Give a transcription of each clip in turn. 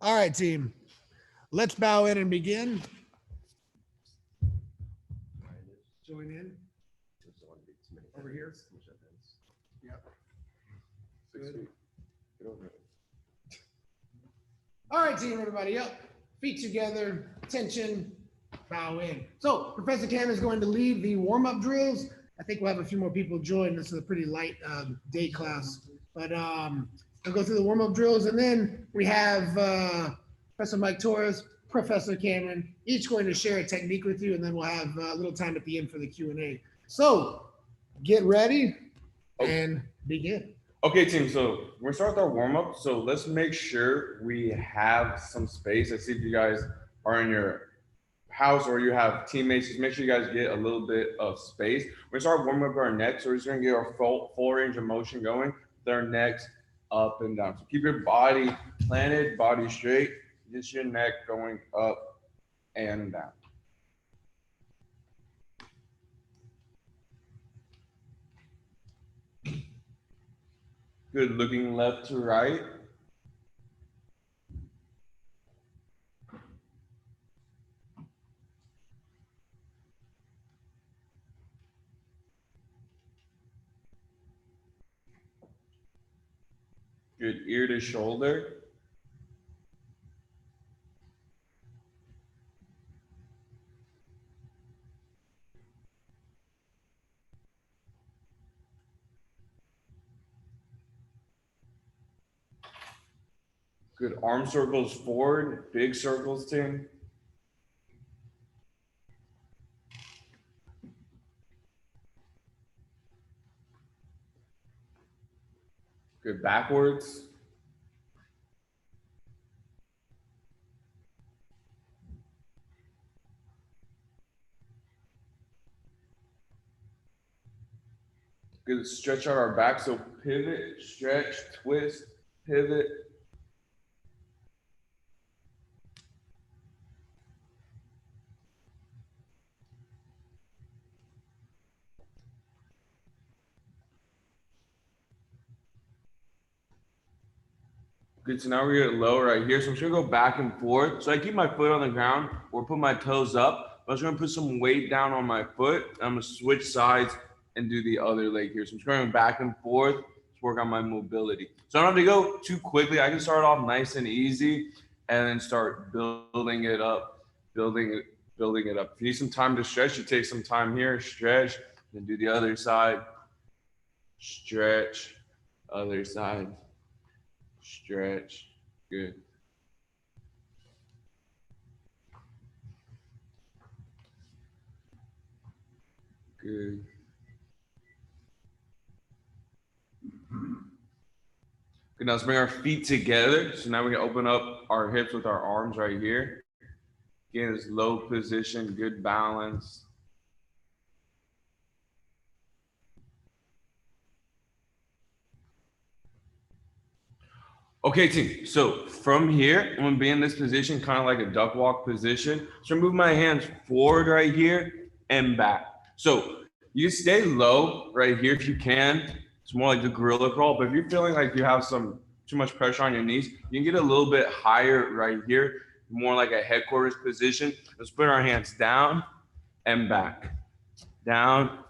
All right, team. Let's bow in and begin. Join in. Over here. Yep. Good. All right, team, everybody up. Feet together, attention, bow in. So Professor Cam is going to lead the warm-up drills. I think we'll have a few more people join. This is a pretty light day class. But I'll go through the warm-up drills, and then we have Professor Mike Torres, Professor Cameron, each going to share a technique with you, and then we'll have a little time at the end for the Q&A. So get ready and begin. Okay, team, so we're gonna start with our warm-up. So let's make sure we have some space. Let's see if you guys are in your house or you have teammates. Just make sure you guys get a little bit of space. We're gonna start warming up our necks. So we're just gonna get our full range of motion going with our necks up and down. So keep your body planted, body straight, just your neck going up and down. Good, looking left to right. Good, ear to shoulder. Good, arm circles forward, big circles, team. Good, backwards. Good, stretch out our back, so pivot, stretch, twist, pivot. Good, so now we're gonna get low right here. So I'm just gonna go back and forth. So I keep my foot on the ground or put my toes up. But I'm just gonna put some weight down on my foot. I'm gonna switch sides and do the other leg here. So I'm just going back and forth to work on my mobility. So I don't have to go too quickly. I can start off nice and easy and then start building it up, building it up. If you need some time to stretch, you take some time here, stretch, then do the other side, stretch, other side. Stretch, good. Good. Good, now let's bring our feet together. So now we can open up our hips with our arms right here. Again, this low position, good balance. Okay, team, so from here, I'm gonna be in this position, kind of like a duck walk position. So move my hands forward right here and back. So you stay low right here if you can. It's more like the gorilla crawl, but if you're feeling like you have too much pressure on your knees, you can get a little bit higher right here, more like a headquarters position. Let's put our hands down and back, down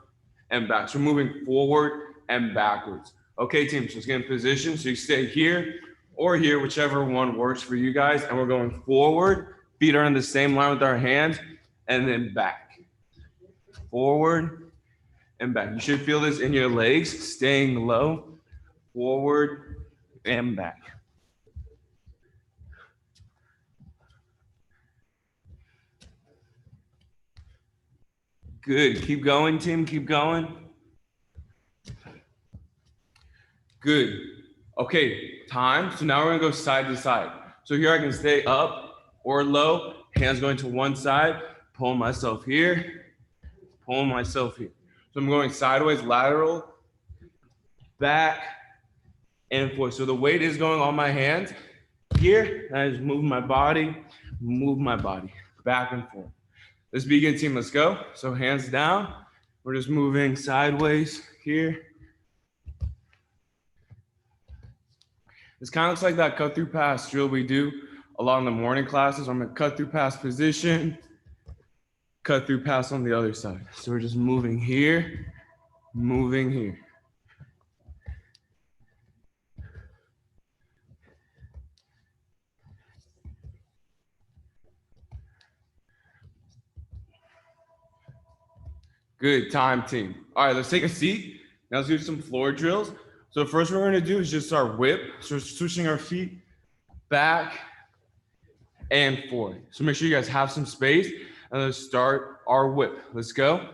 and back. So moving forward and backwards. Okay, team, so let's get in position. So you stay here or here, whichever one works for you guys. And we're going forward, feet are in the same line with our hands, and then back. Forward and back. You should feel this in your legs, staying low, forward and back. Good, keep going, team, keep going. Good. Okay, time. So now we're gonna go side to side. So here I can stay up or low, hands going to one side, pull myself here, pull myself here. So I'm going sideways, lateral, back, and forth. So the weight is going on my hands here, and I just move my body, back and forth. Let's begin, team, let's go. So hands down, we're just moving sideways here. This kind of looks like that cut through pass drill we do a lot in the morning classes. I'm gonna cut through pass position, cut through pass on the other side. So we're just moving here, moving here. Good time, team. All right, let's take a seat. Now let's do some floor drills. So the first one we're gonna do is just our whip. So we're switching our feet back and forth. So make sure you guys have some space and let's start our whip. Let's go.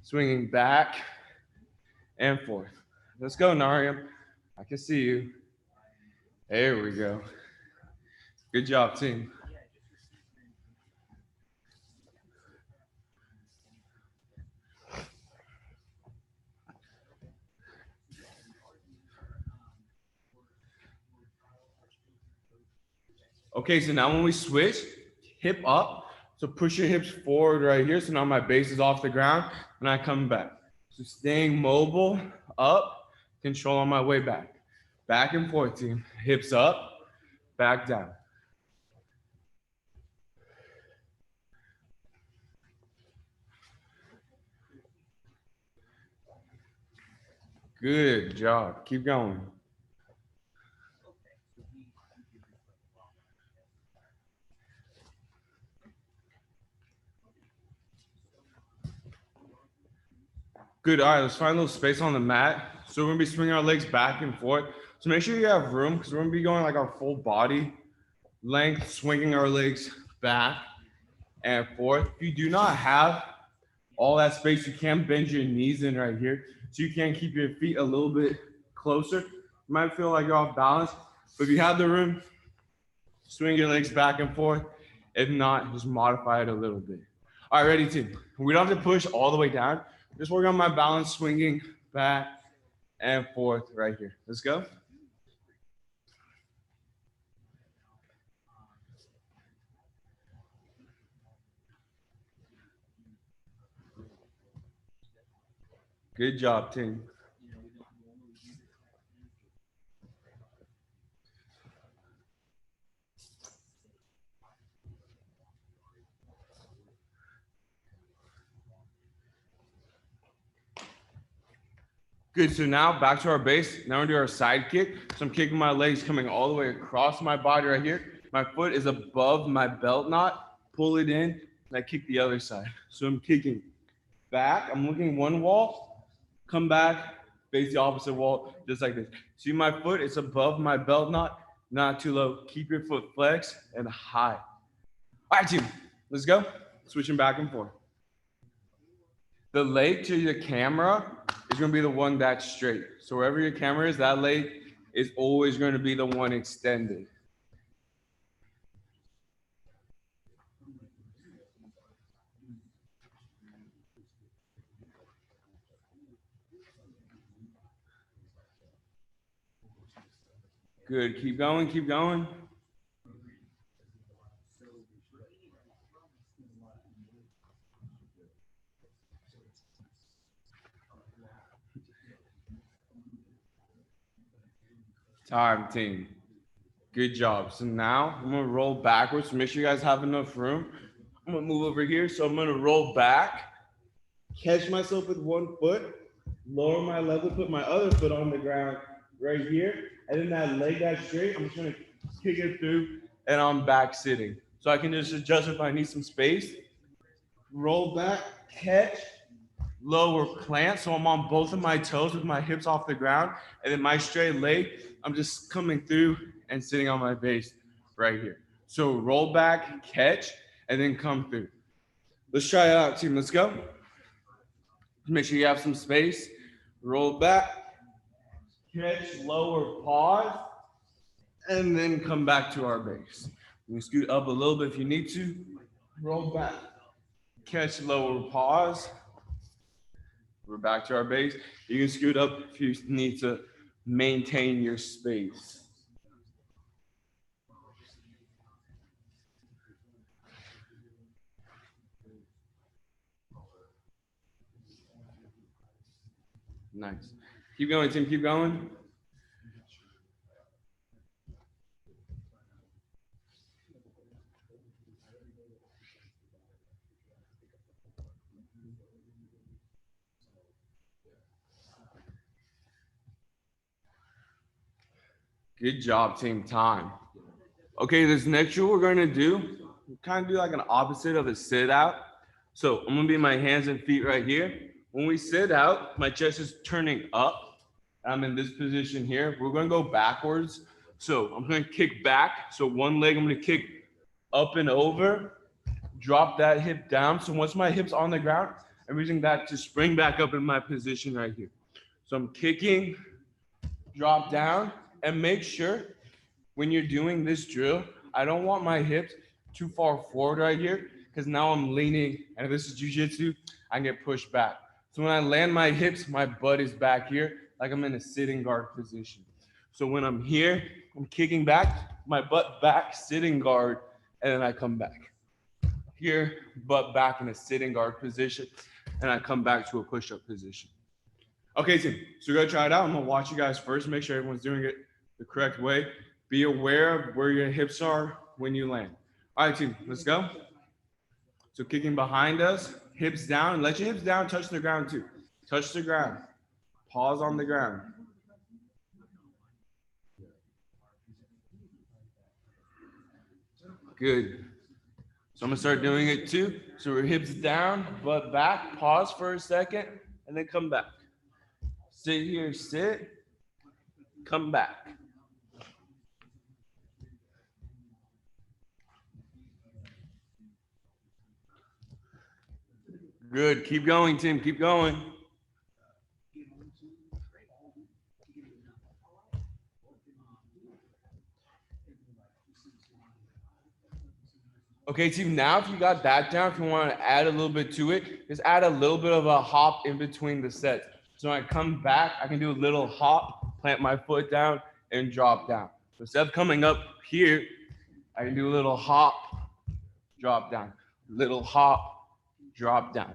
Swinging back and forth. Let's go, Nariam. I can see you. There we go. Good job, team. Okay, so now when we switch, hip up. So push your hips forward right here. So now my base is off the ground and I come back. So staying mobile, up, control on my way back. Back and forth, team. Hips up, back down. Good job. Keep going. Good. All right, let's find a little space on the mat. So we're gonna be swinging our legs back and forth. So make sure you have room because we're gonna be going like our full body length, swinging our legs back and forth. If you do not have all that space, you can bend your knees in right here. So you can keep your feet a little bit closer. You might feel like you're off balance, but if you have the room, swing your legs back and forth. If not, just modify it a little bit. All right, ready, team. We don't have to push all the way down. Just work on my balance, swinging back and forth right here. Let's go. Good job, team. Good, so now back to our base. Now we're gonna do our side kick. So I'm kicking my legs coming all the way across my body right here. My foot is above my belt knot. Pull it in, and I kick the other side. So I'm kicking back. I'm looking one wall, come back, face the opposite wall, just like this. See my foot, it's above my belt knot, not too low. Keep your foot flexed and high. All right, team, let's go. Switching back and forth. The leg to the camera is going to be the one that's straight. So wherever your camera is, that leg is always going to be the one extended. Good. Keep going. Keep going. Time, team. Good job. So now I'm going to roll backwards. So make sure you guys have enough room. I'm going to move over here. So I'm going to roll back, catch myself with one foot, lower my level, put my other foot on the ground right here. And then that leg that's straight, I'm just going to kick it through and I'm back sitting. So I can just adjust if I need some space. Roll back, catch, lower plant. So I'm on both of my toes with my hips off the ground. And then my straight leg, I'm just coming through and sitting on my base right here. So roll back, catch, and then come through. Let's try it out, team. Let's go. Make sure you have some space. Roll back, catch, lower, pause, and then come back to our base. You can scoot up a little bit if you need to. Roll back, catch, lower, pause. We're back to our base. You can scoot up if you need to maintain your space. Nice. Keep going, team. Keep going. Good job, team. Time. Okay, this next drill we're going to do, kind of do like an opposite of a sit out. So I'm going to be my hands and feet right here. When we sit out, my chest is turning up. I'm in this position here. We're going to go backwards. So I'm going to kick back. So one leg, I'm going to kick up and over, drop that hip down. So once my hip's on the ground, I'm using that to spring back up in my position right here. So I'm kicking, drop down, and make sure when you're doing this drill, I don't want my hips too far forward right here because now I'm leaning, and if this is jiu-jitsu, I get pushed back. So when I land my hips, my butt is back here like I'm in a sitting guard position. So when I'm here, I'm kicking back, my butt back, sitting guard, and then I come back. Here, butt back in a sitting guard position, and I come back to a push-up position. Okay, team, so we're gonna try it out. I'm gonna watch you guys first, make sure everyone's doing it the correct way. Be aware of where your hips are when you land. All right, team, let's go. So kicking behind us, hips down, let your hips down, touch the ground too. Touch the ground, pause on the ground. Good. So I'm gonna start doing it too. So we're hips down, butt back, pause for a second, and then come back. Sit here, sit, come back. Good, keep going, team, keep going. Okay, team, now if you got that down, if you want to add a little bit to it, just add a little bit of a hop in between the sets. So when I come back, I can do a little hop, plant my foot down, and drop down. So instead of coming up here, I can do a little hop, drop down, little hop, drop down.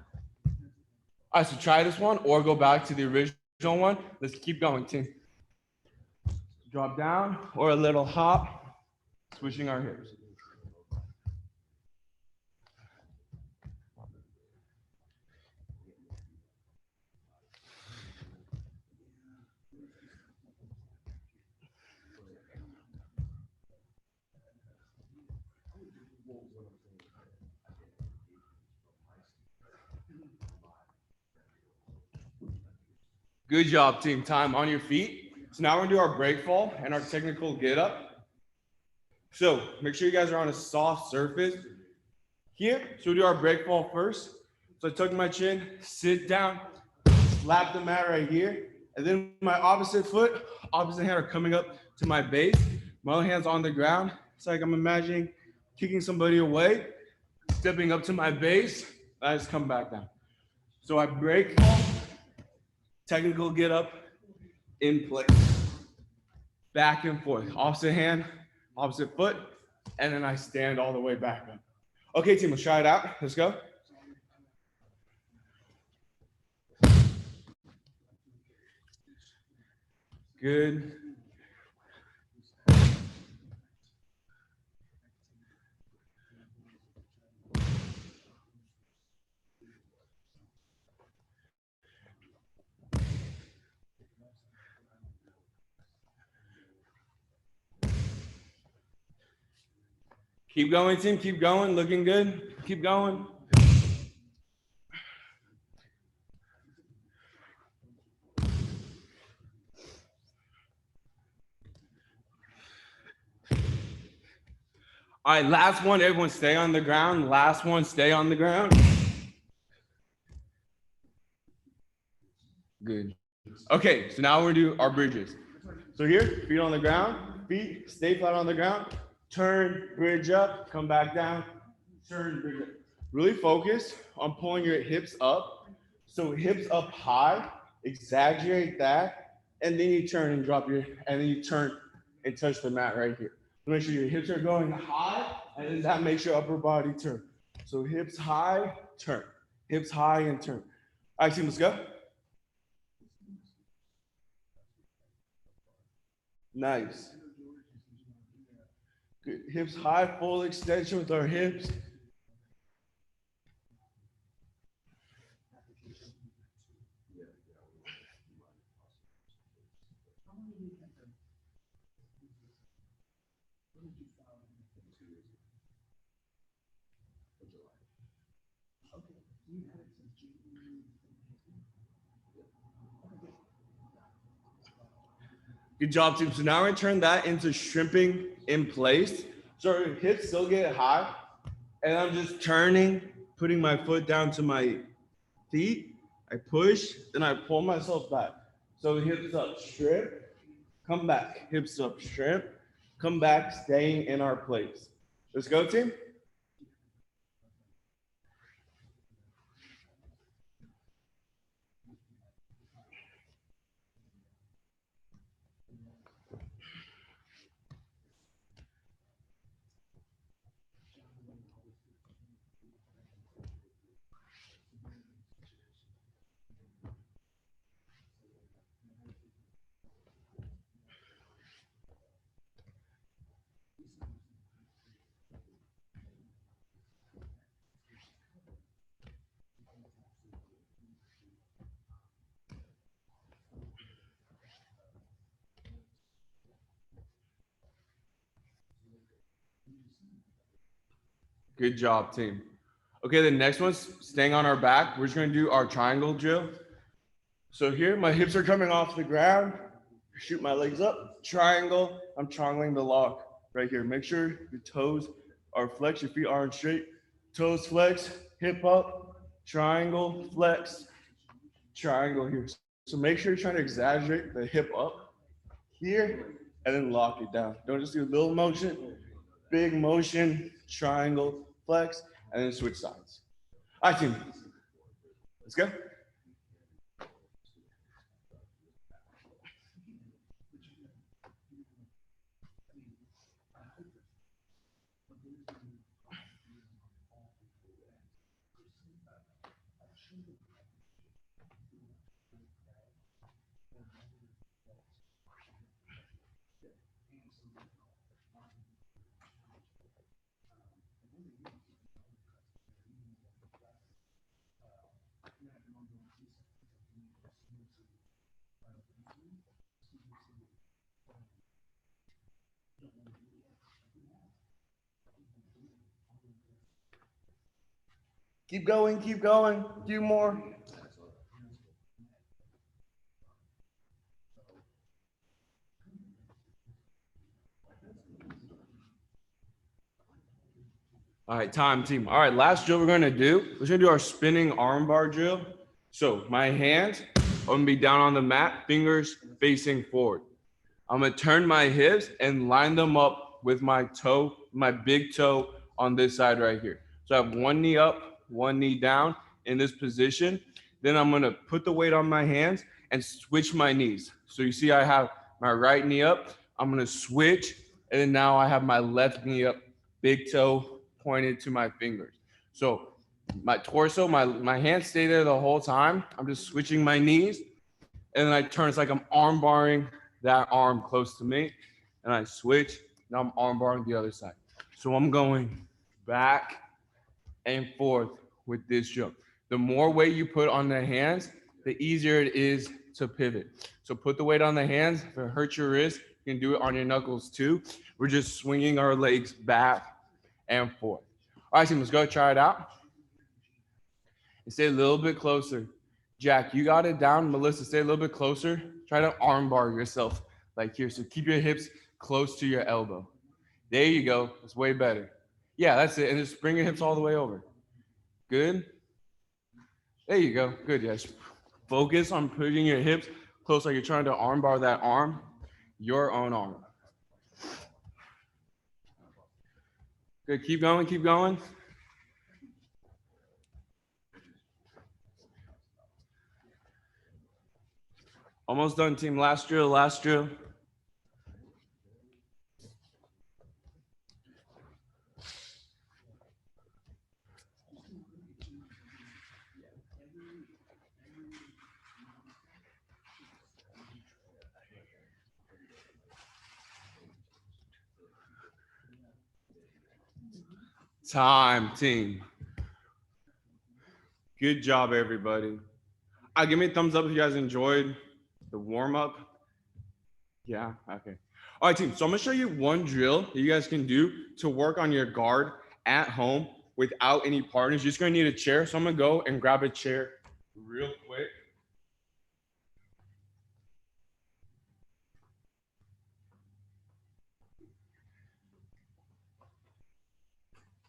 All right, so try this one or go back to the original one. Let's keep going, team. Drop down or a little hop, switching our hips. Good job, team. Time on your feet. So now we're gonna do our break fall and our technical get up. So make sure you guys are on a soft surface here. So we'll do our break fall first. So I tuck my chin, sit down, slap the mat right here. And then my opposite foot, opposite hand are coming up to my base. My other hand's on the ground. It's like I'm imagining kicking somebody away, stepping up to my base. I just come back down. So I break fall, technical get up, in place. Back and forth, opposite hand, opposite foot, and then I stand all the way back up. Okay, team, let's try it out. Let's go. Good. Keep going, team. Keep going. Looking good. Keep going. All right, last one. Everyone stay on the ground. Last one, stay on the ground. Good. Okay, so now we're gonna do our bridges. So here, feet on the ground, feet stay flat on the ground. Turn, bridge up, come back down. Turn, bridge up. Really focus on pulling your hips up. So hips up high, exaggerate that, and then you turn and drop your, and then you turn and touch the mat right here. Make sure your hips are going high, and then that makes your upper body turn. So hips high, turn. Hips high and turn. All right, team, let's go. Nice. Good. Hips high, full extension with our hips. Good job, team. So now we're gonna turn that into shrimping in place. So our hips still get high. And I'm just turning, putting my foot down to my feet. I push, then I pull myself back. So hips up, shrimp, come back. Hips up, shrimp, come back, staying in our place. Let's go, team. Good job, team. Okay, the next one's staying on our back. We're just gonna do our triangle drill. So here, my hips are coming off the ground. Shoot my legs up, triangle. I'm triangling the lock right here. Make sure your toes are flexed, your feet aren't straight. Toes flex, hip up, triangle, flex, triangle here. So make sure you're trying to exaggerate the hip up here and then lock it down. Don't just do a little motion, big motion, triangle, flex, and then switch sides. All right, team. Let's go. Keep going, do more. All right, time, team. All right, last drill we're gonna do, we're gonna do our spinning arm bar drill. So my hands are gonna be down on the mat, fingers facing forward. I'm gonna turn my hips and line them up with my toe, my big toe on this side right here. So I have one knee up, one knee down in this position. Then I'm gonna put the weight on my hands and switch my knees. So you see I have my right knee up, I'm gonna switch, and then now I have my left knee up, big toe pointed to my fingers. So my torso, my hands stay there the whole time. I'm just switching my knees, and then I turn, it's like I'm arm barring that arm close to me, and I switch, now I'm arm barring the other side. So I'm going back and forth with this jump. The more weight you put on the hands, the easier it is to pivot. So put the weight on the hands. If it hurts your wrist, you can do it on your knuckles too. We're just swinging our legs back and forth. All right, team, let's go try it out. And stay a little bit closer. Jack, you got it down. Melissa, stay a little bit closer. Try to arm bar yourself like here. So keep your hips close to your elbow. There you go. It's way better. Yeah, that's it. And just bring your hips all the way over. Good. There you go. Good, yes. Focus on putting your hips close like you're trying to arm bar that arm, your own arm. Good, keep going, keep going. Almost done, team. Last drill, last drill. Time, team. Good job, everybody. Give me a thumbs up if you guys enjoyed the warm-up. Yeah, okay. All right, team. So I'm gonna show you one drill that you guys can do to work on your guard at home with without any partners, you're just gonna need a chair. So I'm gonna go and grab a chair real quick.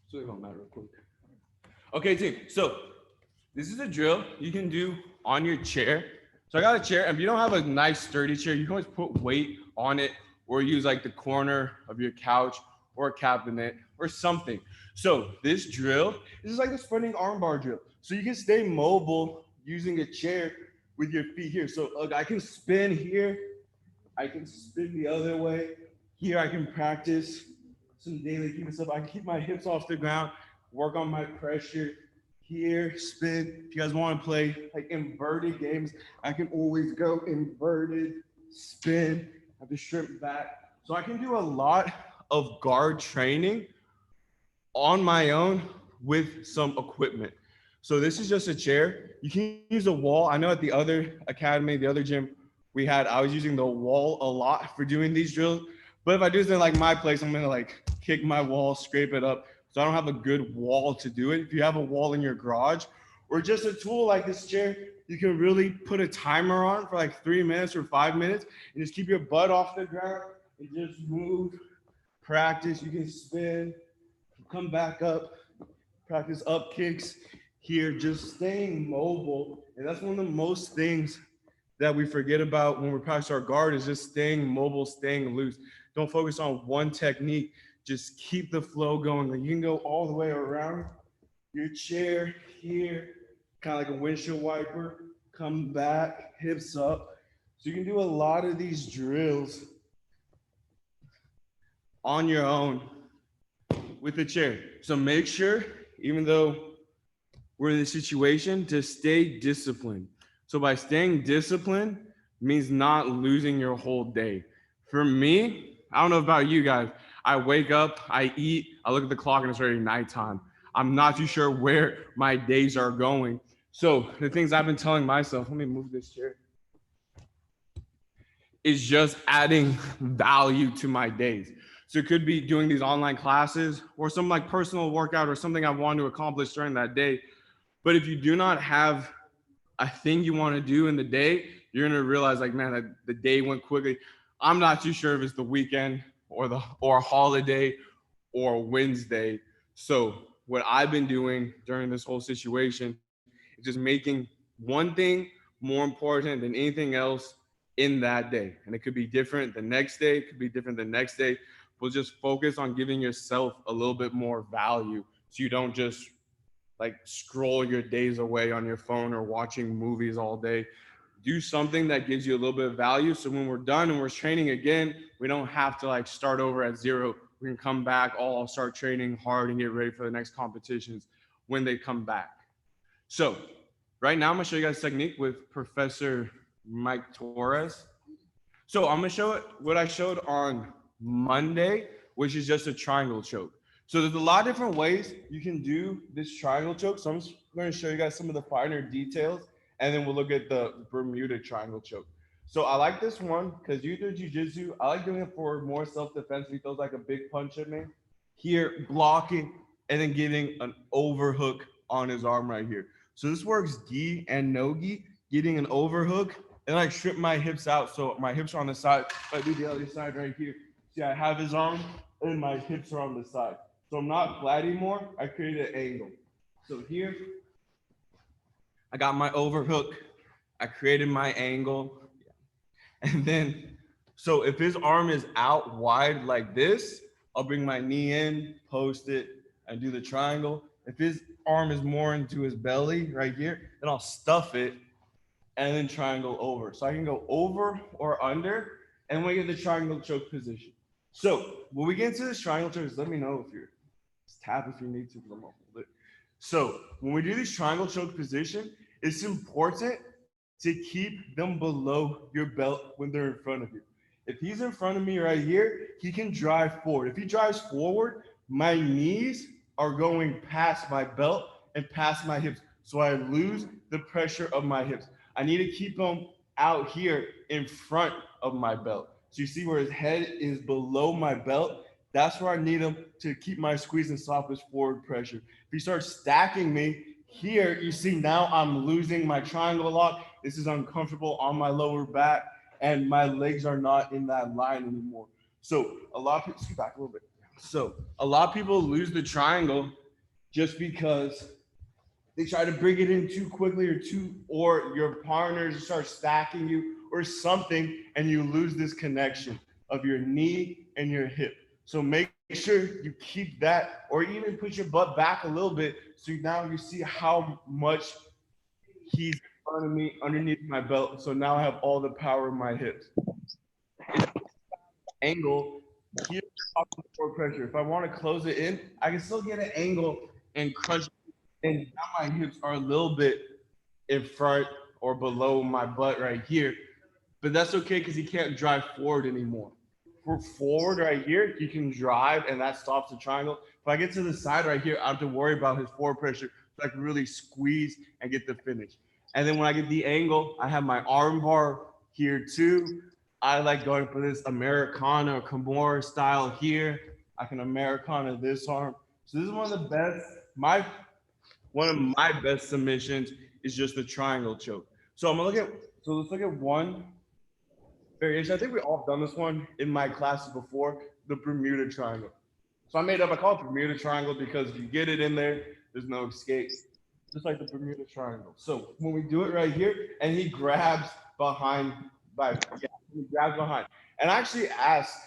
So it don't matter real quick. Okay, team. So this is a drill you can do on your chair. So I got a chair. If you don't have a nice sturdy chair, you can always put weight on it or use like the corner of your couch or a cabinet or something. So this drill, this is like a sprinting armbar drill. So you can stay mobile using a chair with your feet here. So look, I can spin here. I can spin the other way. Here I can practice some daily keep stuff. I can keep my hips off the ground, work on my pressure. Here, spin. If you guys want to play like inverted games, I can always go inverted, spin, have to strip back. So I can do a lot of guard training on my own with some equipment. So this is just a chair. You can use a wall. I know at the other academy, the other gym we had, I was using the wall a lot for doing these drills. But if I do this in like my place, I'm gonna like kick my wall, scrape it up. So I don't have a good wall to do it. If you have a wall in your garage or just a tool like this chair, you can really put a timer on for like 3 minutes or 5 minutes and just keep your butt off the ground and just move, practice. You can spin, come back up, practice up kicks here, just staying mobile. And that's one of the most things that we forget about when we practice our guard is just staying mobile, staying loose. Don't focus on one technique. Just keep the flow going. Like you can go all the way around your chair here, kind of like a windshield wiper, come back, hips up. So you can do a lot of these drills on your own with the chair. So make sure, even though we're in this situation, to stay disciplined. So by staying disciplined means not losing your whole day. For me, I don't know about you guys, I wake up, I eat, I look at the clock and it's already nighttime. I'm not too sure where my days are going. So the things I've been telling myself, let me move this chair, is just adding value to my days. So it could be doing these online classes or some like personal workout or something I want to accomplish during that day. But if you do not have a thing you want to do in the day, you're going to realize like, man, the day went quickly. I'm not too sure if it's the weekend or a holiday or Wednesday. So what I've been doing during this whole situation is just making one thing more important than anything else in that day. And it could be different the next day, it could be different the next day. But just focus on giving yourself a little bit more value so you don't just like scroll your days away on your phone or watching movies all day. Do something that gives you a little bit of value. So when we're done and we're training again, we don't have to like start over at zero. We can come back, all start training hard and get ready for the next competitions when they come back. So right now I'm gonna show you guys a technique with Professor Mike Torres. So I'm gonna show it what I showed on Monday, which is just a triangle choke. So there's a lot of different ways you can do this triangle choke. So I'm just going to show you guys some of the finer details, and then we'll look at the Bermuda triangle choke. So I like this one because you do jiu-jitsu. I like doing it for more self-defense. He throws like a big punch at me. Here, blocking, and then getting an overhook on his arm right here. So this works gi and no gi, getting an overhook, and I strip my hips out. So my hips are on the side. If I do the other side right here, see I have his arm, and my hips are on the side. So I'm not flat anymore. I created an angle. So here, I got my overhook. I created my angle. And then, so if his arm is out wide like this, I'll bring my knee in, post it, and do the triangle. If his arm is more into his belly right here, then I'll stuff it and then triangle over. So I can go over or under, and we get the triangle choke position. So when we get into this triangle choke, just let me know if you're, just tap if you need to, because I'm gonna hold it. So when we do this triangle choke position, it's important to keep them below your belt when they're in front of you. If he's in front of me right here, he can drive forward. If he drives forward, my knees are going past my belt and past my hips. So I lose the pressure of my hips. I need to keep them out here in front of my belt. So you see where his head is below my belt, That's where I need him to keep my squeeze and stop his forward pressure. If he starts stacking me, here you see now I'm losing my triangle lock. This is uncomfortable on my lower back, and my legs are not in that line anymore. So a lot of people, scoot back a little bit. So a lot of people lose the triangle just because they try to bring it in too quickly or your partners start stacking you or something, and you lose this connection of your knee and your hip. So make sure you keep that, or even put your butt back a little bit, so now you see how much he's in front of me underneath my belt. So now I have all the power in my hips. Angle here, forward pressure. If I want to close it in, I can still get an angle and crunch. And now my hips are a little bit in front or below my butt right here, but that's okay because he can't drive forward anymore. For forward right here, he can drive and that stops the triangle. If I get to the side right here, I have to worry about his forward pressure so I can really squeeze and get the finish. And then when I get the angle, I have my arm bar here too. I like going for this Americana or Kimura style here. I can Americana this arm. So this is one of the best, one of my best submissions is just the triangle choke. So let's look at one variation. I think we all done this one in my classes before, the Bermuda triangle. So I call it Bermuda triangle because if you get it in there, there's no escape. Just like the Bermuda triangle. So when we do it right here, and he grabs behind, he grabs behind. And I actually asked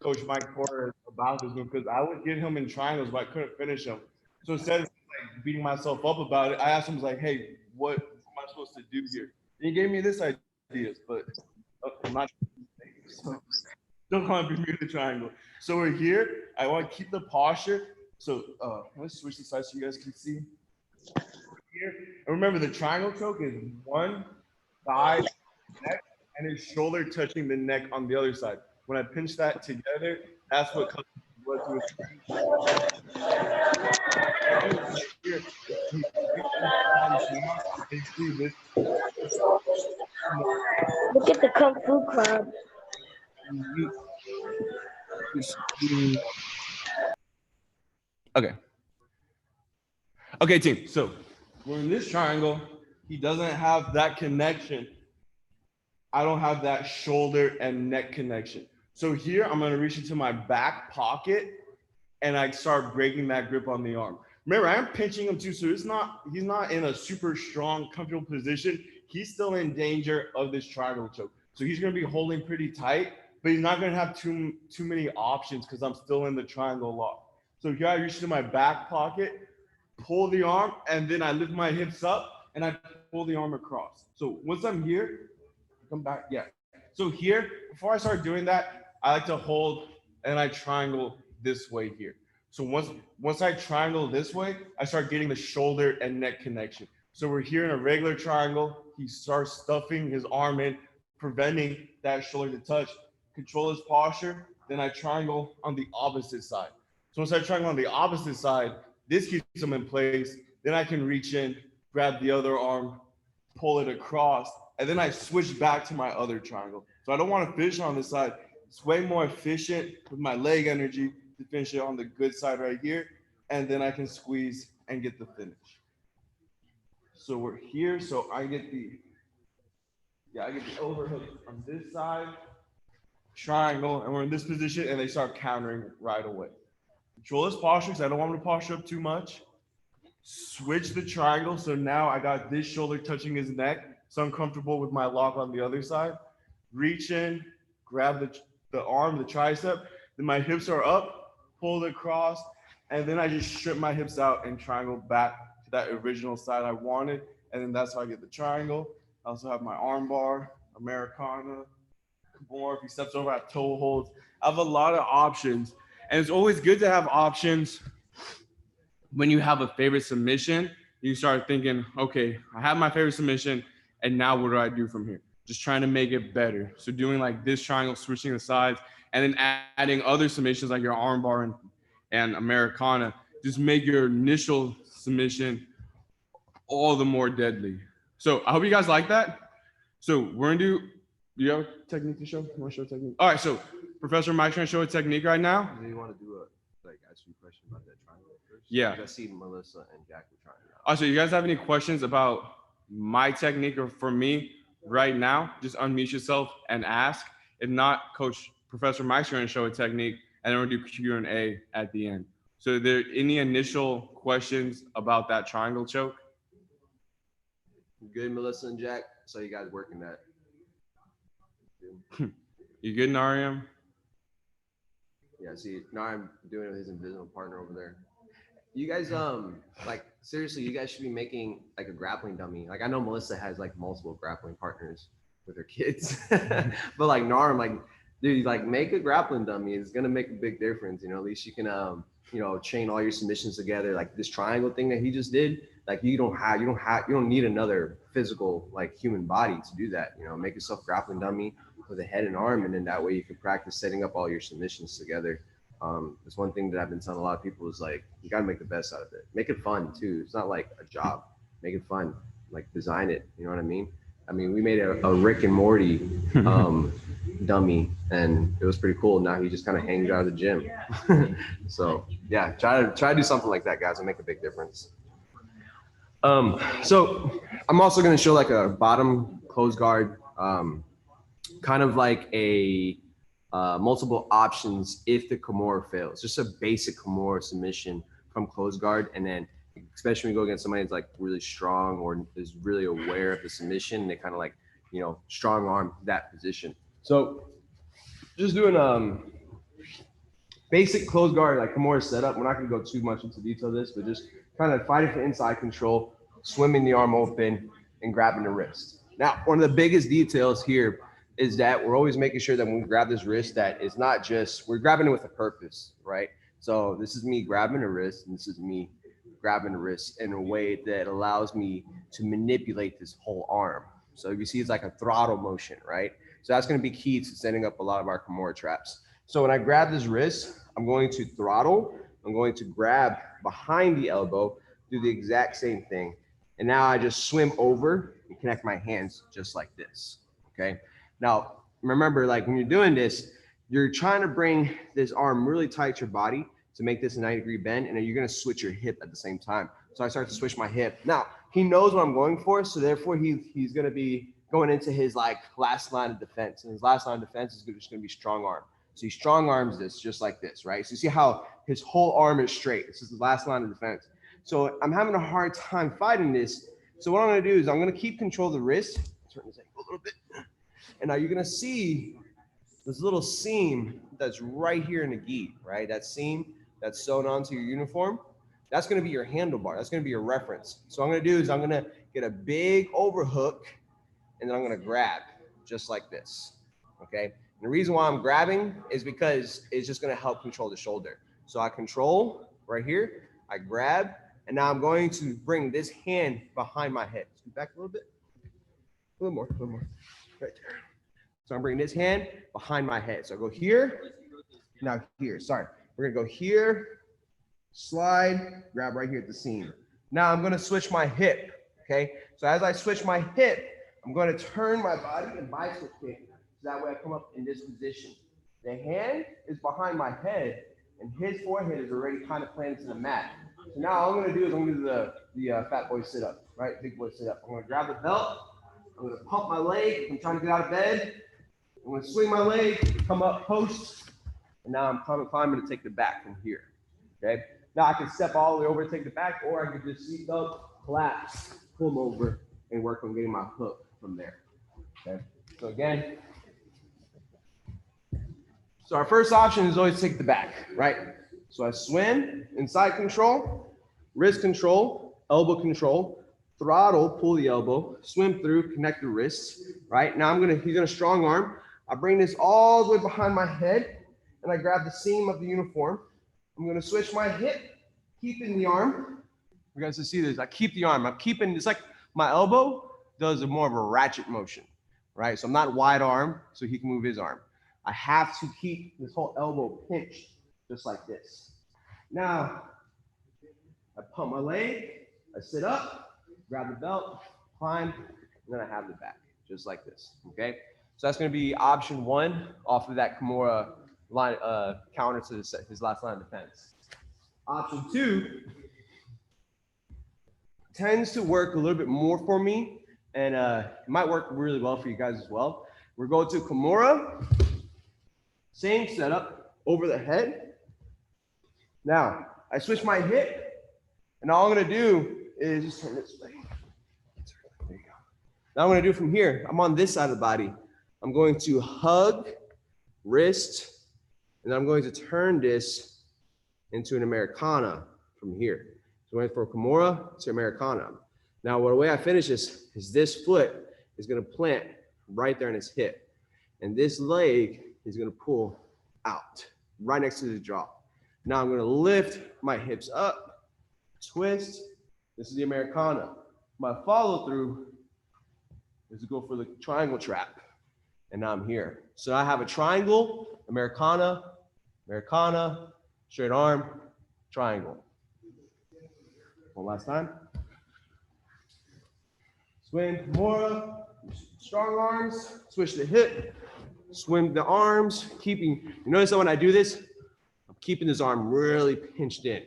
Coach Mike Porter about this one because I would get him in triangles, but I couldn't finish him. So instead of like beating myself up about it, I asked him, like, hey, what am I supposed to do here? And he gave me this ideas, but I'm not so don't call it Bermuda triangle. So we're here. I want to keep the posture. So let's switch the sides so you guys can see. Here. And remember, the triangle choke is one thigh, neck, and his shoulder touching the neck on the other side. When I pinch that together, that's what comes blood to his Look at the Kung Fu Club. Okay. Okay, team. So we're in this triangle. He doesn't have that connection. I don't have that shoulder and neck connection. So here I'm going to reach into my back pocket and I start breaking that grip on the arm. Remember, I'm pinching him too, so he's not in a super strong, comfortable position. He's still in danger of this triangle choke. So he's going to be holding pretty tight, but he's not going to have too many options because I'm still in the triangle lock. So here I reach into my back pocket, pull the arm, and then I lift my hips up and I pull the arm across. So once I'm here, come back. Yeah. So here, before I start doing that, I like to hold and I triangle this way here. So once I triangle this way, I start getting the shoulder and neck connection. So we're here in a regular triangle. He starts stuffing his arm in, preventing that shoulder to touch. Control his posture. Then I triangle on the opposite side. So once I triangle on the opposite side, this keeps him in place. Then I can reach in, grab the other arm, pull it across, and then I switch back to my other triangle. So I don't want to finish on this side. It's way more efficient with my leg energy to finish it on the good side right here. And then I can squeeze and get the finish. So we're here. So I get the overhook on this side, triangle, and we're in this position, and they start countering right away. Control his posture because I don't want him to posture up too much. Switch the triangle. So now I got this shoulder touching his neck. So I'm comfortable with my lock on the other side. Reach in, grab the arm, the tricep. Then my hips are up, pull it across, and then I just strip my hips out and triangle back to that original side I wanted. And then that's how I get the triangle. I also have my arm bar, Americana, Kimura. If he steps over, I have toe holds. I have a lot of options. And it's always good to have options when you have a favorite submission. You start thinking, okay, I have my favorite submission, and now what do I do from here? Just trying to make it better. So doing like this triangle, switching the sides, and then adding other submissions like your armbar and Americana, just make your initial submission all the more deadly. So I hope you guys like that. So we're gonna do you have a technique to show? You want to show a technique? All right, so Professor Mike's gonna show a technique right now. Do you want to do ask you a question about that triangle first? Yeah. I see Melissa and Jack were trying it out. Also, you guys have any questions about my technique or for me right now? Just unmute yourself and ask. If not, Professor Mike's gonna show a technique, and then we'll do Q&A at the end. So, are there any initial questions about that triangle choke? Good, Melissa and Jack. So you guys working that? You good, Nariam? Yeah. See, now I'm doing it with his invisible partner over there. You guys, like seriously, you guys should be making like a grappling dummy. Like I know Melissa has like multiple grappling partners with her kids, but like Narim, like dude, like make a grappling dummy. It's gonna make a big difference. You know, at least you can, you know, chain all your submissions together. Like this triangle thing that he just did. Like you don't need another physical like human body to do that. You know, make yourself a grappling dummy with a head and arm, and then that way you can practice setting up all your submissions together. It's one thing that I've been telling a lot of people is like you gotta make the best out of it. Make it fun too. It's not like a job. Make it fun. Like design it. You know what I mean? I mean, we made a Rick and Morty dummy, and it was pretty cool. Now he just kind of hangs out of the gym. So yeah, try to do something like that, guys, and make a big difference. So I'm also going to show like a bottom close guard, kind of like a multiple options if the Kimura fails. Just a basic Kimura submission from close guard, and then especially when you go against somebody that's like really strong or is really aware of the submission, they kind of like, you know, strong arm that position. So just doing basic close guard like Kimura setup. We're not going to go too much into detail of this, but just kind of fighting for inside control, swimming the arm open, and grabbing the wrist. Now, one of the biggest details here is that we're always making sure that when we grab this wrist, that it's not just, we're grabbing it with a purpose, right? So this is me grabbing the wrist, and this is me grabbing the wrist in a way that allows me to manipulate this whole arm. So you see it's like a throttle motion, right? So that's going to be key to setting up a lot of our Kimura traps. So when I grab this wrist, I'm going to throttle, I'm going to grab behind the elbow, do the exact same thing. And now I just swim over and connect my hands just like this, okay? Now, remember, like when you're doing this, you're trying to bring this arm really tight to your body to make this a 90-degree bend, and then you're gonna switch your hip at the same time. So I start to switch my hip. Now, he knows what I'm going for, so therefore he's gonna be going into his like last line of defense. And his last line of defense is just gonna be strong arm. So he strong arms this just like this, right? So you see how his whole arm is straight. This is the last line of defense. So I'm having a hard time fighting this. So what I'm gonna do is I'm gonna keep control of the wrist, turn this a little bit. And now you're gonna see this little seam that's right here in the gi, right? That seam that's sewn onto your uniform, that's gonna be your handlebar. That's gonna be your reference. So what I'm gonna do is I'm gonna get a big overhook, and then I'm gonna grab just like this, okay? And the reason why I'm grabbing is because it's just gonna help control the shoulder. So I control right here, I grab, and now I'm going to bring this hand behind my head. Scoot back a little bit, a little more, right there. So I'm bringing this hand behind my head. So I go here, now here, sorry. We're gonna go here, slide, grab right here at the seam. Now I'm gonna switch my hip, okay? So as I switch my hip, I'm gonna turn my body and bicep kick. So that way I come up in this position. The hand is behind my head, and his forehead is already kind of planted to the mat. So now all I'm gonna do is I'm gonna do the fat boy sit up, right? Big boy sit up. I'm gonna grab the belt, I'm gonna pump my leg, I'm trying to get out of bed. I'm gonna swing my leg, come up post, and now I'm climbing to take the back from here, okay? Now I can step all the way over and take the back, or I can just seat up, collapse, pull them over, and work on getting my hook from there, okay? So again, so our first option is always take the back, right? So I swim, inside control, wrist control, elbow control, throttle, pull the elbow, swim through, connect the wrists, right? Now he's gonna strong arm. I bring this all the way behind my head, and I grab the seam of the uniform. I'm gonna switch my hip, keeping the arm. You guys can see this, I keep the arm. I'm keeping, it's like my elbow does more of a ratchet motion, right? So I'm not wide arm, so he can move his arm. I have to keep this whole elbow pinched, just like this. Now, I pump my leg, I sit up, grab the belt, climb, and then I have the back, just like this, okay? So that's gonna be option one off of that Kimura line counter to his last line of defense. Option 2 tends to work a little bit more for me, and it might work really well for you guys as well. We're going to Kimura, same setup, over the head. Now, I switch my hip, and all I'm gonna do is just turn this way. There you go. Now I'm gonna do from here, I'm on this side of the body. I'm going to hug, wrist, and I'm going to turn this into an Americana from here. So I went for Kimura to Americana. Now, the way I finish this is this foot is gonna plant right there in his hip. And this leg is gonna pull out right next to the jaw. Now I'm gonna lift my hips up, twist. This is the Americana. My follow through is to go for the triangle trap. And now I'm here. So I have a triangle, Americana, Americana, straight arm, triangle. One last time. Swing, Kimura, strong arms, switch the hip, swing the arms, keeping, you notice that when I do this, I'm keeping this arm really pinched in,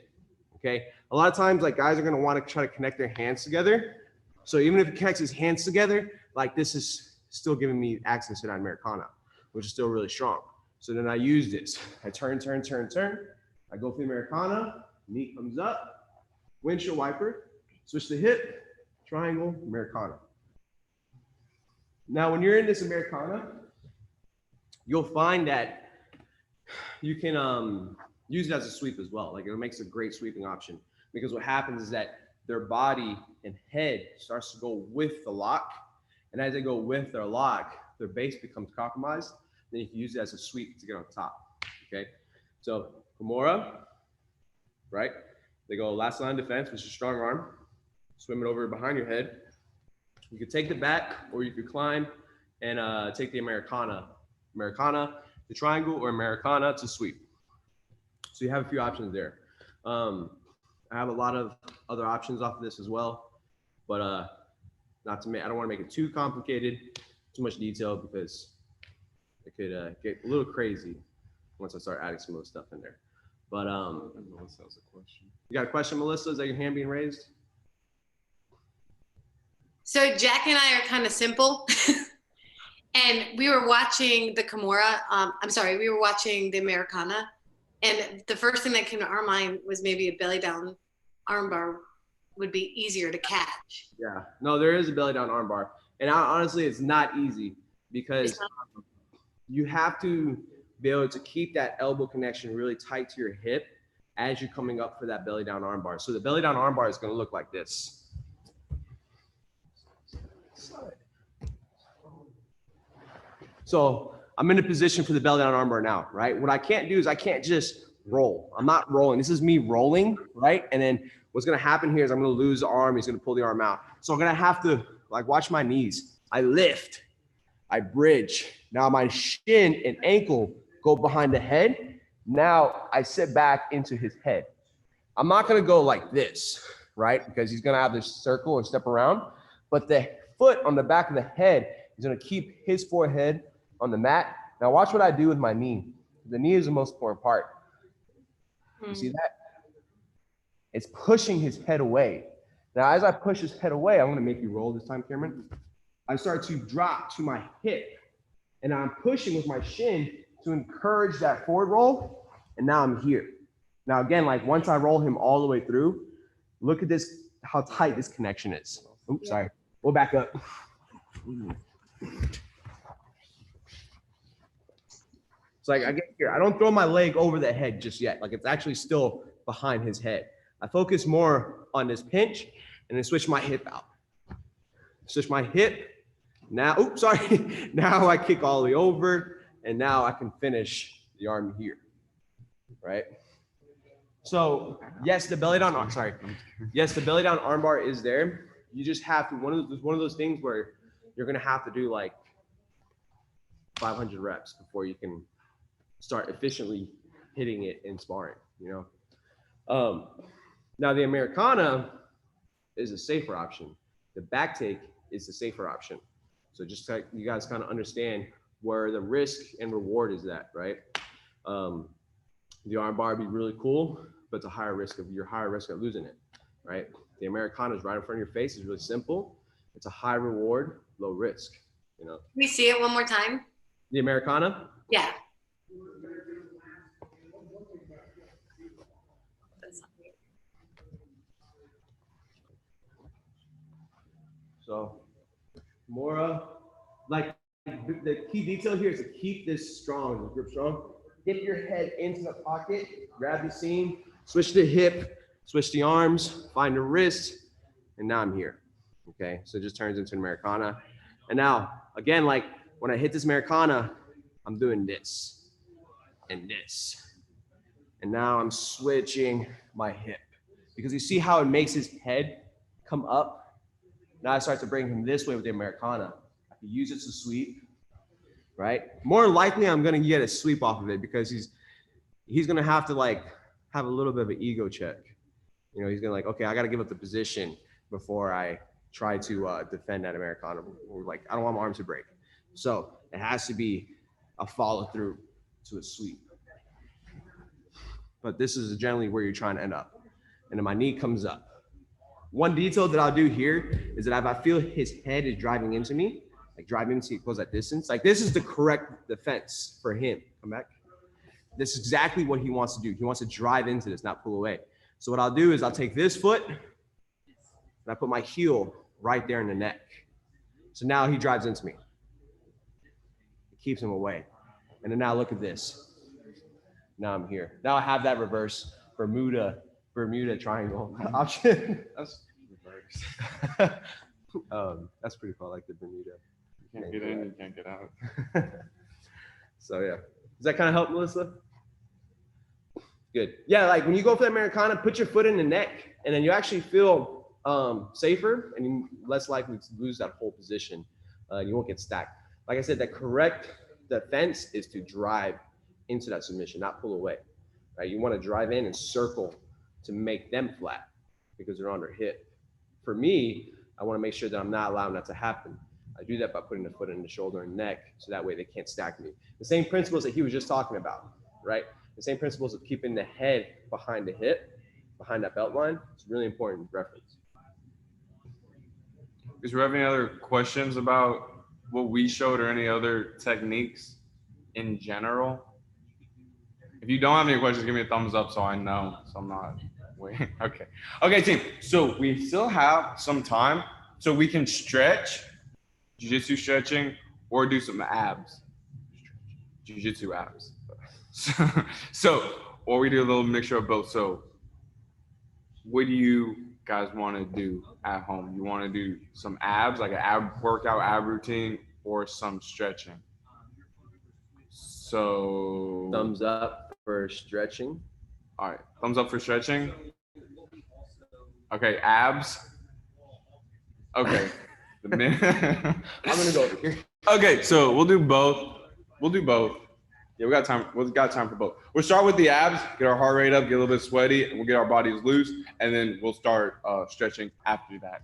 okay? A lot of times, like guys are gonna wanna try to connect their hands together. So even if he connects his hands together, like this is still giving me access to that Americana, which is still really strong. So then I use this. I turn, turn, turn, turn. I go for the Americana, knee comes up, windshield wiper, switch the hip, triangle, Americana. Now, when you're in this Americana, you'll find that you can use it as a sweep as well. Like it makes a great sweeping option because what happens is that their body and head starts to go with the lock. And as they go with their lock, their base becomes compromised. Then you can use it as a sweep to get on top, okay? So Kimura, right? They go last line defense, which is strong arm. Swim it over behind your head. You could take the back or you could climb and take the Americana. Americana to triangle or Americana to sweep. So you have a few options there. I have a lot of other options off of this as well, but I don't want to make it too complicated, too much detail because it could get a little crazy once I start adding some of the stuff in there. But Melissa has a question. You got a question, Melissa? Is that your hand being raised? So Jack and I are kind of simple. And we were watching the Kimura, we were watching the Americana. And the first thing that came to our mind was maybe a belly down armbar would be easier to catch. Yeah, no, there is a belly down armbar. And honestly, it's not easy because you have to be able to keep that elbow connection really tight to your hip as you're coming up for that belly down armbar. So the belly down armbar is gonna look like this. So I'm in a position for the belly down armbar now, right? What I can't do is I can't just roll. I'm not rolling. This is me rolling, right? And then what's gonna happen here is I'm gonna lose the arm. He's gonna pull the arm out. So I'm gonna have to like watch my knees. I lift, I bridge. Now my shin and ankle go behind the head. Now I sit back into his head. I'm not gonna go like this, right? Because he's gonna have this circle and step around. But the foot on the back of the head is gonna keep his forehead on the mat. Now watch what I do with my knee. The knee is the most important part. You see that? It's pushing his head away. Now as I push his head away, I'm gonna make you roll this time, Cameron. I start to drop to my hip and I'm pushing with my shin to encourage that forward roll. And now I'm here. Now again, like once I roll him all the way through, look at this, how tight this connection is. Oops, sorry, we'll back up. It's like I get here, I don't throw my leg over the head just yet. Like it's actually still behind his head. I focus more on this pinch and then switch my hip out. Switch my hip. Now, oops, sorry. Now I kick all the way over and now I can finish the arm here, right? So yes, the belly down, yes, the belly down armbar is there. You just have to, one of those things where you're gonna have to do like 500 reps before you can start efficiently hitting it in sparring, you know? Now the Americana is a safer option. The back take is the safer option. So just like you guys kind of understand where the risk and reward is at, right? The arm bar would be really cool, but it's a higher risk of losing it, right? The Americana is right in front of your face. It's really simple. It's a high reward, low risk. You know. Can we see it one more time? The Americana. Yeah. So, more like the key detail here is to keep this strong, grip strong. Get your head into the pocket, grab the seam, switch the hip, switch the arms, find the wrist, and now I'm here. Okay, so it just turns into an Americana. And now, again, like when I hit this Americana, I'm doing this and this. And now I'm switching my hip. Because you see how it makes his head come up? Now I start to bring him this way with the Americana. I can use it to sweep, right? More likely I'm gonna get a sweep off of it because he's gonna have to like have a little bit of an ego check. You know, he's gonna like, okay, I gotta give up the position before I try to defend that Americana. Or like, I don't want my arms to break. So it has to be a follow through to a sweep. But this is generally where you're trying to end up. And then my knee comes up. One detail that I'll do here is that if I feel his head is driving into me, like driving into, he goes that distance, like this is the correct defense for him. Come back. This is exactly what he wants to do. He wants to drive into this, not pull away. So what I'll do is I'll take this foot and I put my heel right there in the neck. So now he drives into me. It keeps him away. And then now look at this. Now I'm here. Now I have that reverse Bermuda triangle option. That's reverse. That's pretty cool. I like the Bermuda. You can't get in, you can't get out. So yeah. Does that kind of help, Melissa? Good. Yeah, like when you go for the Americana, put your foot in the neck and then you actually feel safer and you're less likely to lose that whole position. You won't get stacked. Like I said, the correct defense is to drive into that submission, not pull away. Right? You want to drive in and circle to make them flat because they're on their hip. For me, I want to make sure that I'm not allowing that to happen. I do that by putting the foot in the shoulder and neck so that way they can't stack me. The same principles that he was just talking about, right? The same principles of keeping the head behind the hip, behind that belt line. It's really important reference. Is there any other questions about what we showed or any other techniques in general? If you don't have any questions, give me a thumbs up so I know. So I'm not waiting. Okay. Okay, team. So we still have some time. So we can stretch, jiu-jitsu stretching, or do some abs. Jiu-jitsu abs. Or we do a little mixture of both. So what do you guys want to do at home? You want to do some abs, like an ab workout, ab routine, or some stretching? So Thumbs up for stretching. All right, thumbs up for stretching. Okay, abs. Okay. I'm gonna go over here. Okay, so we'll do both. We'll do both. Yeah, we got time. We've got time for both. We'll start with the abs, get our heart rate up, get a little bit sweaty, and we'll get our bodies loose, and then we'll start stretching after that.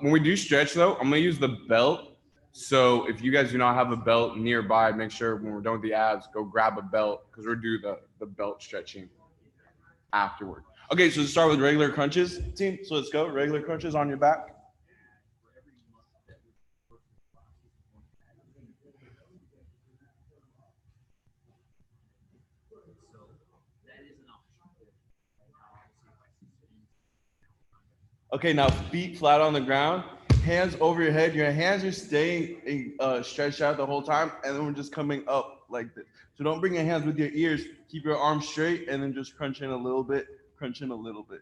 When we do stretch, though, I'm gonna use the belt. So if you guys do not have a belt nearby, make sure when we're done with the abs, go grab a belt because we'll do the belt stretching afterward. Okay, so let's start with regular crunches, team. So let's go. Regular crunches on your back. Okay, now feet flat on the ground, hands over your head. Your hands are staying stretched out the whole time, and then we're just coming up like this. So don't bring your hands with your ears. Keep your arms straight, and then just crunch in a little bit, crunch in a little bit.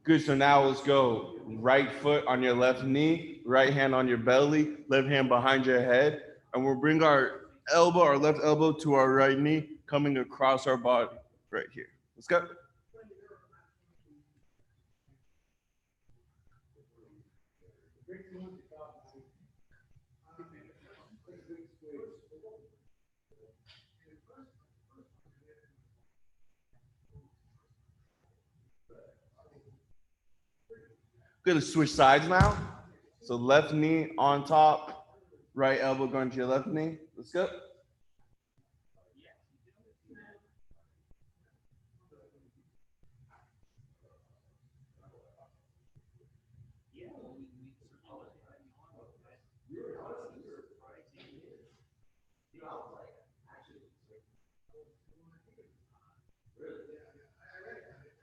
Good, so now let's go. Right foot on your left knee, right hand on your belly, left hand behind your head. And we'll bring our elbow, our left elbow to our right knee, coming across our body right here. Let's go. Good, let's switch sides now. So left knee on top, right elbow going to your left knee. Let's go.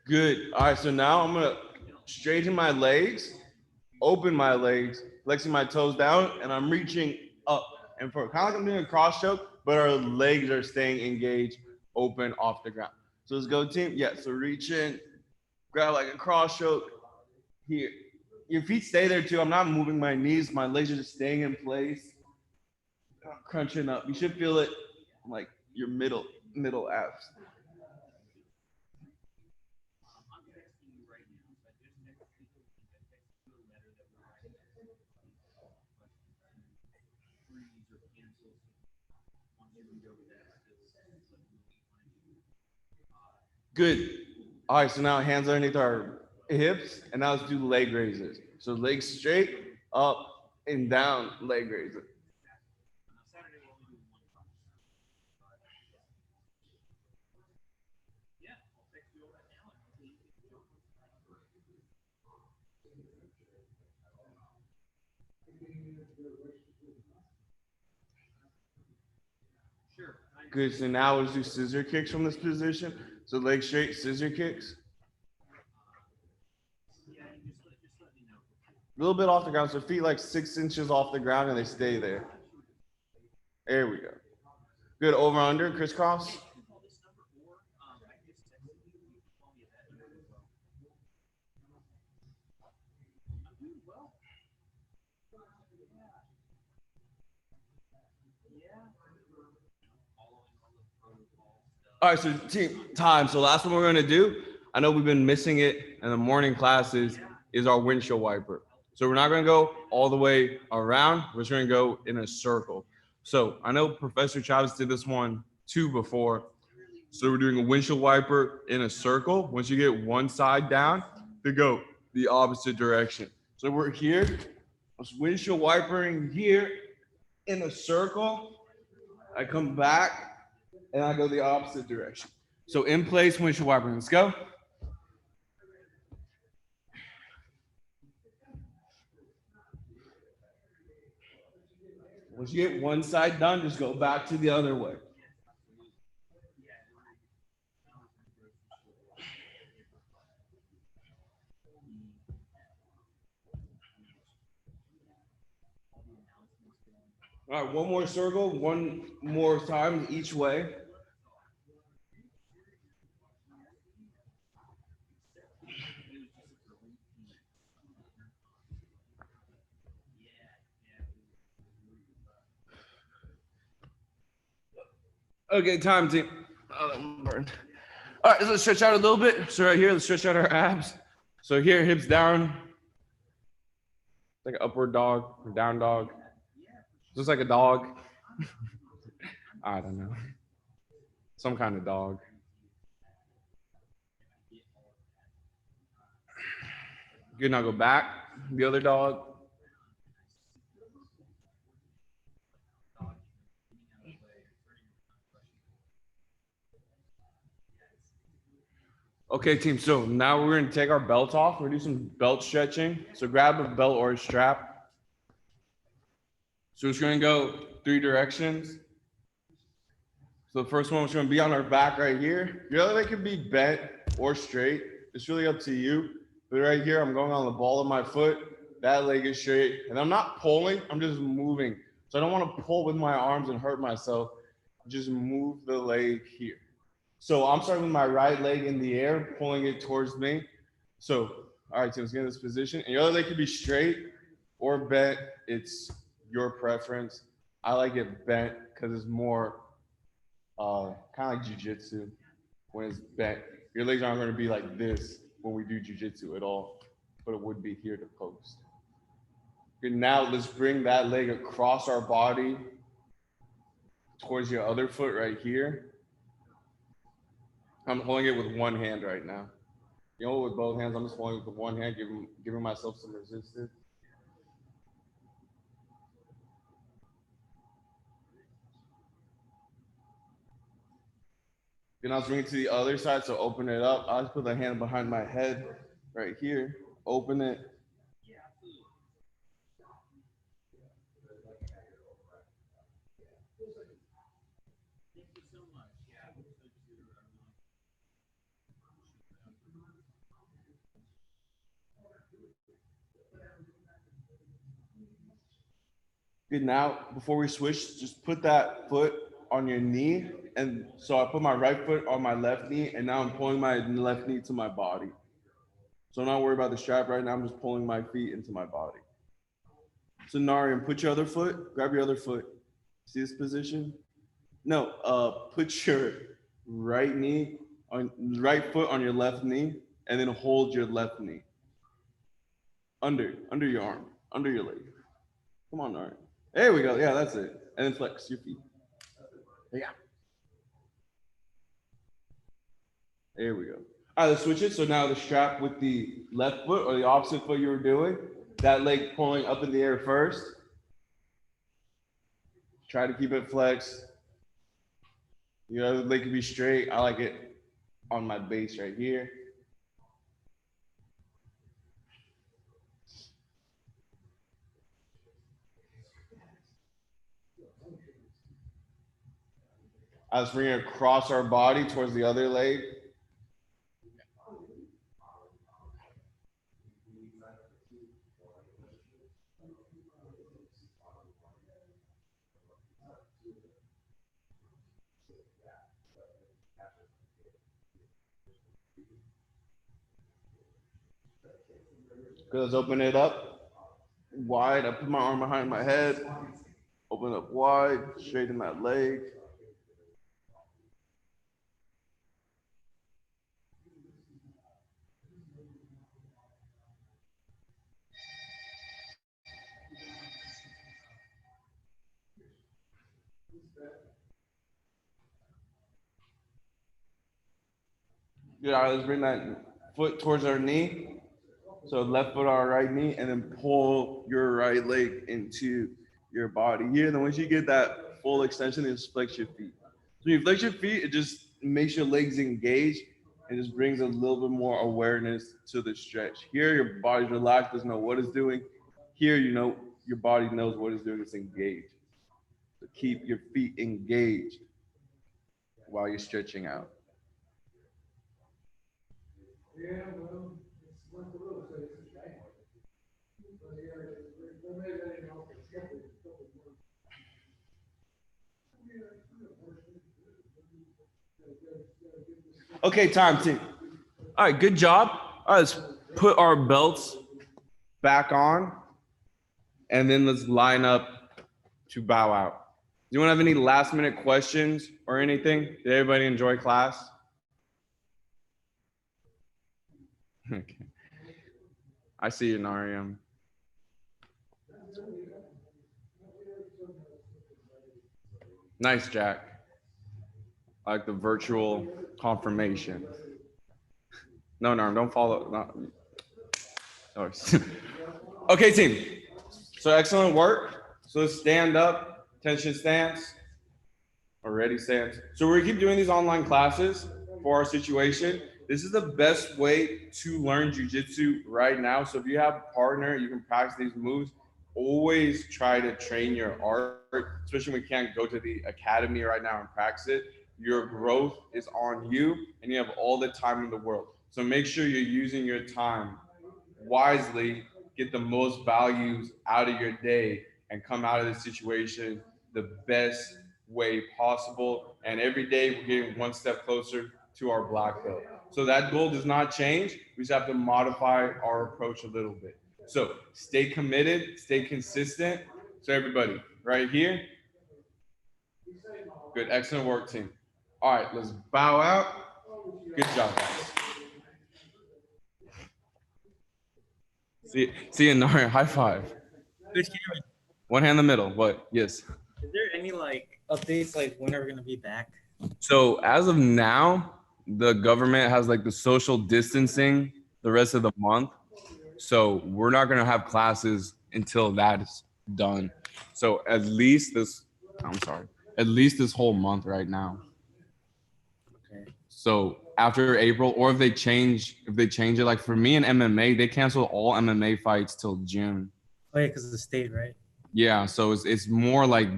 Good. All right, so now I'm gonna straighten my legs, open my legs, flexing my toes down, and I'm reaching up and forward. Kind of like I'm doing a cross choke, but our legs are staying engaged, open off the ground. So let's go, team. Yeah, so reach in, grab like a cross choke here. Your feet stay there too. I'm not moving my knees. My legs are just staying in place. I'm crunching up. You should feel it like your middle abs. Good. All right, so now hands underneath our hips, and now let's do leg raises. So legs straight, up and down, leg raiser. Good, so now let's do scissor kicks from this position. So legs straight, scissor kicks. A little bit off the ground, so feet like 6 inches off the ground and they stay there. There we go. Good, over under, crisscross. All right, so team time. So last one we're gonna do, I know we've been missing it in the morning classes, is our windshield wiper. So we're not gonna go all the way around, we're just gonna go in a circle. So I know Professor Chavez did this one too before. So we're doing a windshield wiper in a circle. Once you get one side down, to go the opposite direction. So we're here, windshield wipering here in a circle. I come back and I go the opposite direction. So in place, windshield wipering. Let's go. Once you get one side done, just go back to the other way. All right, one more circle, one more time each way. Okay, time team. Oh, that one burned. All right, so let's stretch out a little bit. So right here, let's stretch out our abs. So here, hips down. Like an upward dog or down dog. Just like a dog. I don't know. Some kind of dog. Good, now go back. The other dog. Okay, team, so now we're gonna take our belt off. We're gonna do some belt stretching. So grab a belt or a strap. So it's gonna go 3 directions. So the first one is gonna be on our back right here. Your other leg can be bent or straight. It's really up to you. But right here, I'm going on the ball of my foot. That leg is straight. And I'm not pulling, I'm just moving. So I don't wanna pull with my arms and hurt myself. Just move the leg here. So I'm starting with my right leg in the air, pulling it towards me. So, all right, so let's get in this position. And your other leg could be straight or bent. It's your preference. I like it bent because it's more kind of like jujitsu when it's bent. Your legs aren't going to be like this when we do jujitsu at all, but it would be here to post. Good, now let's bring that leg across our body towards your other foot right here. I'm holding it with one hand right now. You know, with both hands, I'm just pulling with one hand, giving myself some resistance. Then I'll swing it to the other side, so open it up. I'll just put the hand behind my head right here, open it. Good, now, before we switch, just put that foot on your knee. And so I put my right foot on my left knee, and now I'm pulling my left knee to my body. So I'm not worried about the strap right now. I'm just pulling my feet into my body. So Narian, put your other foot, grab your other foot. See this position? No, put your right foot on your left knee, and then hold your left knee. Under your arm, under your leg. Come on, Narian. There we go. Yeah, that's it. And then flex your feet. Yeah. There we go. All right, let's switch it. So now the strap with the left foot or the opposite foot you were doing, that leg pulling up in the air first. Try to keep it flexed. The other leg can be straight. I like it on my base right here. I was bringing it across our body towards the other leg. Good, let's open it up wide. I put my arm behind my head. Open up wide, straighten that leg. Good, all right, let's bring that foot towards our knee. So left foot on our right knee, and then pull your right leg into your body here. Then once you get that full extension, then just flex your feet. So when you flex your feet, it just makes your legs engaged and just brings a little bit more awareness to the stretch. Here, your body's relaxed, doesn't know what it's doing. Here, you know, your body knows what it's doing, it's engaged. So keep your feet engaged while you're stretching out. Okay, time, team. All right, good job. All right, let's put our belts back on, and then let's line up to bow out. Do you want to have any last minute questions or anything? Did everybody enjoy class? Okay. I see you, Nariam. Nice, Jack. I like the virtual confirmation. No, don't follow. No. Okay, team. So excellent work. So let's stand up, tension stance, or ready stance. So we're gonna keep doing these online classes for our situation. This is the best way to learn jiu-jitsu right now. So if you have a partner, you can practice these moves. Always try to train your art, especially when we can't go to the academy right now and practice it. Your growth is on you, and you have all the time in the world. So make sure you're using your time wisely, get the most values out of your day, and come out of this situation the best way possible. And every day we're getting one step closer to our black belt. So that goal does not change. We just have to modify our approach a little bit. So stay committed, stay consistent. So everybody, right here. Good, excellent work, team. All right, let's bow out. Good job, guys. See you, Nara. High five. Coach Cameron, One hand in the middle. What? Yes. is there any like updates, like when are we gonna be back? So as of now, the government has like the social distancing the rest of the month. So we're not going to have classes until that is done. So at least this whole month right now. Okay. So after April, or if they change it, like for me in MMA, they cancel all MMA fights till June. Oh yeah, because of the state, right? Yeah, so it's more like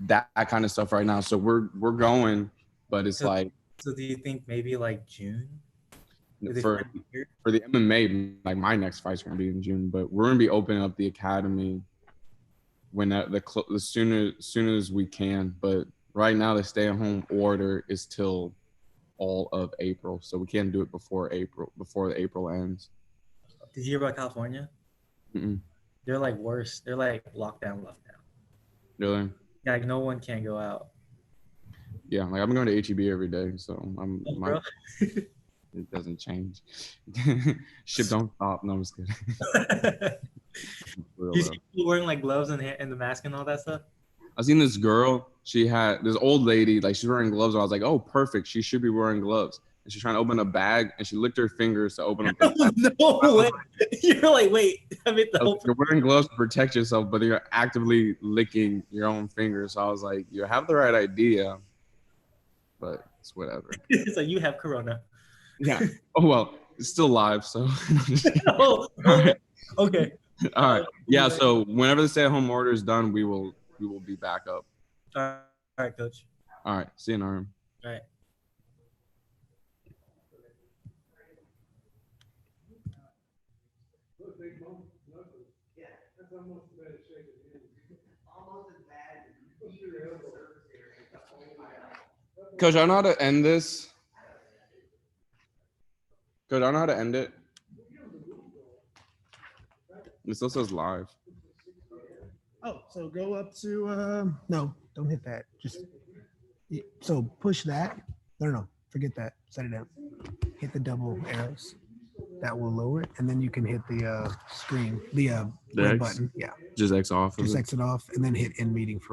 that kind of stuff right now. So we're going, but it's like So do you think maybe like June? Did they for finally hear? the MMA, like my next fight's gonna be in June, but we're gonna be opening up the academy when as soon as we can. But right now, the stay-at-home order is till all of April, so we can't do it before the April ends. Did you hear about California? Mm-mm. They're like worse. They're like lockdown. Really? Yeah, like no one can go out. Yeah, like I'm going to HEB every day, so Oh, bro. it doesn't change. Shit don't stop. No, I'm just kidding. You see people wearing like gloves and the mask and all that stuff? I seen this girl. She had this old lady, like she's wearing gloves. I was like, oh, perfect. She should be wearing gloves. And she's trying to open a bag, and she licked her fingers to open up the bag. No way. You're like, wait. I mean, You're wearing gloves to protect yourself, but you're actively licking your own fingers. So I was like, you have the right idea, but it's whatever. So you have corona. Yeah. Oh well, it's still live, so. Oh, okay. All right. Yeah. So whenever the stay-at-home order is done, we will be back up. All right, coach. All right. See you in a room. All right. Coach, I know how to end this. Coach, I know how to end it. It still says live. Oh, so go up to no, don't hit that. Just so push that. No, forget that. Set it down. Hit the double arrows. That will lower it, and then you can hit the screen, the red X? button. Yeah, Just X off. just exit off, and then hit end meeting for all.